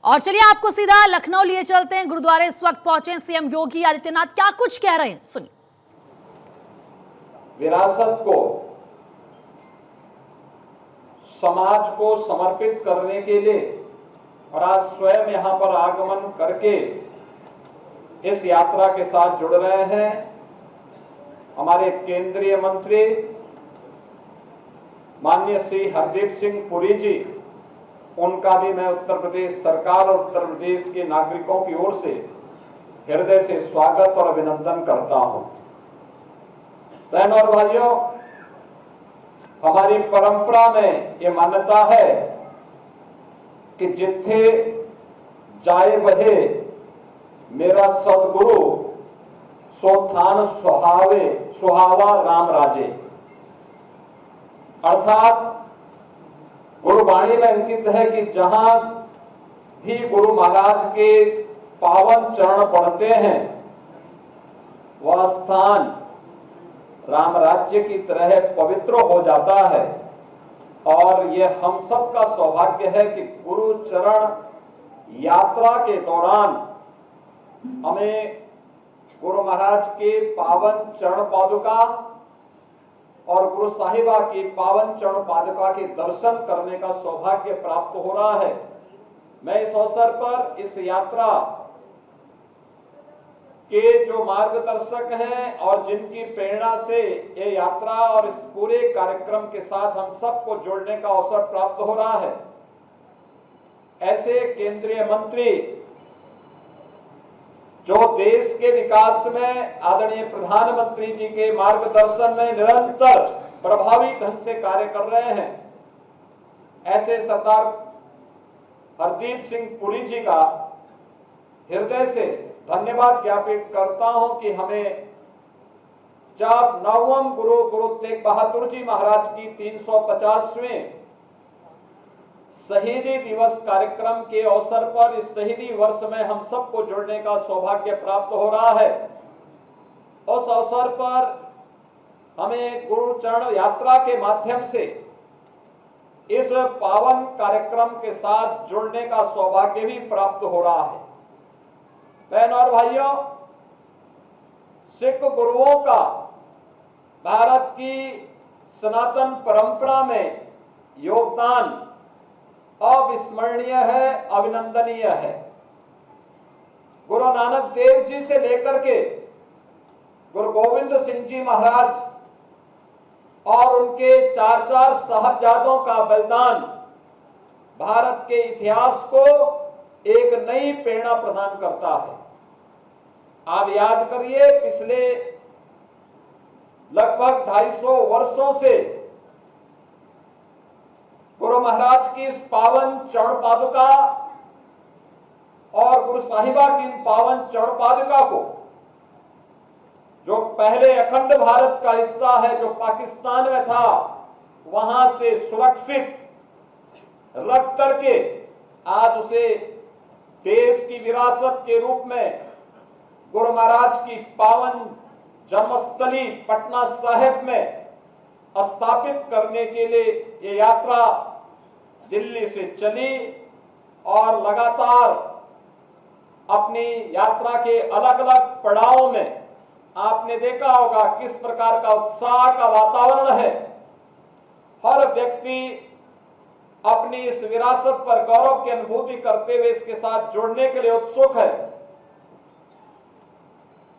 और चलिए आपको सीधा लखनऊ लिए चलते हैं। गुरुद्वारे इस वक्त पहुंचे सीएम योगी आदित्यनाथ, क्या कुछ कह रहे हैं सुनिए। विरासत को समाज को समर्पित करने के लिए और आज स्वयं यहां पर आगमन करके इस यात्रा के साथ जुड़ रहे हैं हमारे केंद्रीय मंत्री माननीय श्री हरदीप सिंह पुरी जी। उनका भी मैं उत्तर प्रदेश सरकार और उत्तर प्रदेश के नागरिकों की ओर से हृदय से स्वागत और अभिनंदन करता हूं। बहनों और भाइयों, हमारी परंपरा में ये मान्यता है कि जिथे जाए बहे मेरा सदगुरु सो थान सुहावा राम राजे। अर्थात गुरुवाणी में अंकित है कि जहां भी गुरु महाराज के पावन चरण पड़ते हैं वह स्थान राम राज्य की तरह पवित्र हो जाता है। और यह हम सब का सौभाग्य है कि गुरु चरण यात्रा के दौरान हमें गुरु महाराज के पावन चरण पादुका और गुरु साहिबा की पावन चरण पादुका के दर्शन करने का सौभाग्य प्राप्त हो रहा है। मैं इस अवसर पर इस यात्रा के जो मार्गदर्शक हैं और जिनकी प्रेरणा से ये यात्रा और इस पूरे कार्यक्रम के साथ हम सबको जोड़ने का अवसर प्राप्त हो रहा है, ऐसे केंद्रीय मंत्री जो देश के विकास में आदरणीय प्रधानमंत्री जी के मार्गदर्शन में निरंतर प्रभावी ढंग से कार्य कर रहे हैं, ऐसे सरदार हरदीप सिंह पुरी जी का हृदय से धन्यवाद ज्ञापित करता हूं कि हमें जब नवम गुरु तेग बहादुर जी महाराज की 350वें शहीदी दिवस कार्यक्रम के अवसर पर इस शहीदी वर्ष में हम सबको जुड़ने का सौभाग्य प्राप्त हो रहा है। उस अवसर पर हमें गुरु चरण यात्रा के माध्यम से इस पावन कार्यक्रम के साथ जुड़ने का सौभाग्य भी प्राप्त हो रहा है। बहनों और भाइयों, सिख गुरुओं का भारत की सनातन परंपरा में योगदान अविस्मरणीय है, अभिनंदनीय है। गुरु नानक देव जी से लेकर के गुरु गोविंद सिंह जी महाराज और उनके चार साहबजादों का बलिदान भारत के इतिहास को एक नई प्रेरणा प्रदान करता है। आप याद करिए, पिछले लगभग 250 वर्षों से गुरु महाराज की इस पावन चरण पादुका और गुरु साहिबा की इन पावन चरण पादुका को, जो पहले अखंड भारत का हिस्सा है जो पाकिस्तान में था, वहां से सुरक्षित रख करके आज उसे देश की विरासत के रूप में गुरु महाराज की पावन जन्मस्थली पटना साहिब में स्थापित करने के लिए ये यात्रा दिल्ली से चली और लगातार अपनी यात्रा के अलग अलग पड़ावों में आपने देखा होगा किस प्रकार का उत्साह का वातावरण है। हर व्यक्ति अपनी इस विरासत पर गौरव की अनुभूति करते हुए इसके साथ जुड़ने के लिए उत्सुक है।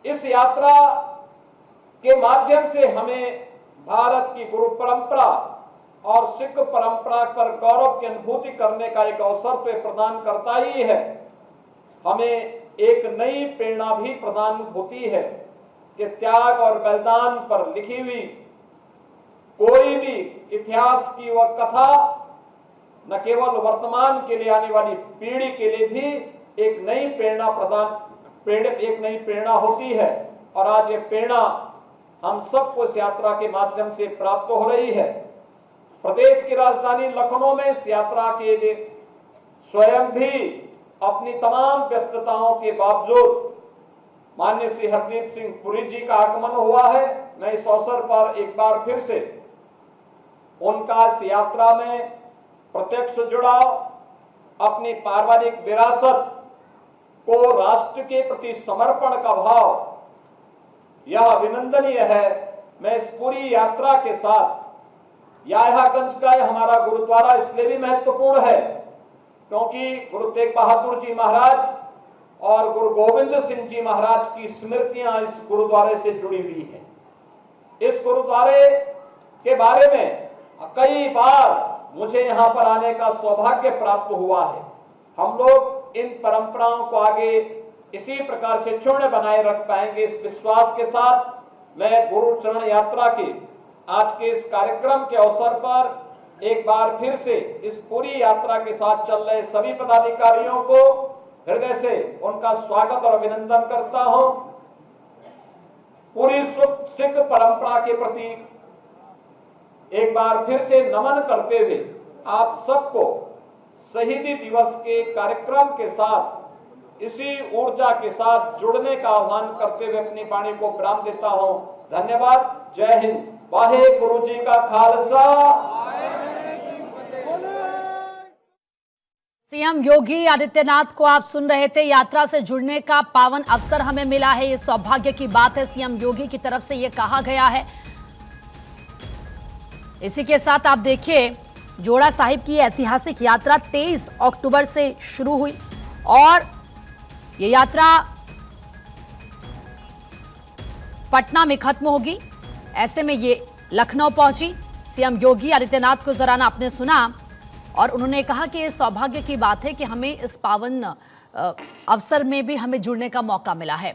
इस यात्रा के माध्यम से हमें भारत की गुरु परंपरा और सिख परंपरा पर गौरव की अनुभूति करने का एक अवसर तो प्रदान करता ही है, हमें एक नई प्रेरणा भी प्रदान होती है कि त्याग और बलिदान पर लिखी हुई कोई भी इतिहास की वह कथा न केवल वर्तमान के लिए आने वाली पीढ़ी के लिए भी एक नई प्रेरणा होती है। और आज ये प्रेरणा हम सबको इस यात्रा के माध्यम से प्राप्त हो रही है। प्रदेश की राजधानी लखनऊ में इस यात्रा के लिए स्वयं भी अपनी तमाम व्यस्तताओं के बावजूद माननीय श्री हरदीप सिंह पुरी जी का आगमन हुआ है। मैं इस अवसर पर एक बार फिर से उनका इस यात्रा में प्रत्यक्ष जुड़ाव, अपनी पारिवारिक विरासत को राष्ट्र के प्रति समर्पण का भाव, यह अभिनंदनीय है। मैं इस पूरी यात्रा के साथ याह्यागंज का हमारा गुरुद्वारा इसलिए भी महत्वपूर्ण है क्योंकि गुरु तेग बहादुर जी महाराज और गुरु गोविंद सिंह जी महाराज की स्मृतियां इस गुरुद्वारे से जुड़ी हुई हैं। इस गुरुद्वारे के बारे में कई बार मुझे यहां पर आने का सौभाग्य प्राप्त हुआ है। हम लोग इन परंपराओं को आगे इसी प्रकार से क्षुण्ण बनाए रख पाएंगे, इस विश्वास के साथ मैं गुरु चरण यात्रा के आज के इस कार्यक्रम के अवसर पर एक बार फिर से इस पूरी यात्रा के साथ चल रहे सभी पदाधिकारियों को हृदय से उनका स्वागत और अभिनंदन करता हूं। पूरी सिख परंपरा के प्रति एक बार फिर से नमन करते हुए आप सबको शहीदी दिवस के कार्यक्रम के साथ इसी ऊर्जा के साथ जुड़ने का आह्वान करते हुए अपनी वाणी को विराम देता हूं। धन्यवाद। जय हिंद। वाहे गुरु जी का खालसा। सीएम योगी आदित्यनाथ को आप सुन रहे थे। यात्रा से जुड़ने का पावन अवसर हमें मिला है, ये सौभाग्य की बात है। सीएम योगी की तरफ से ये कहा गया है। इसी के साथ आप देखिए, जोड़ा साहिब की ऐतिहासिक यात्रा 23 अक्टूबर से शुरू हुई और ये यात्रा पटना में खत्म होगी। ऐसे में ये लखनऊ पहुंची। सीएम योगी आदित्यनाथ को जराना आपने सुना और उन्होंने कहा कि ये सौभाग्य की बात है कि हमें इस पावन अवसर में भी हमें जुड़ने का मौका मिला है।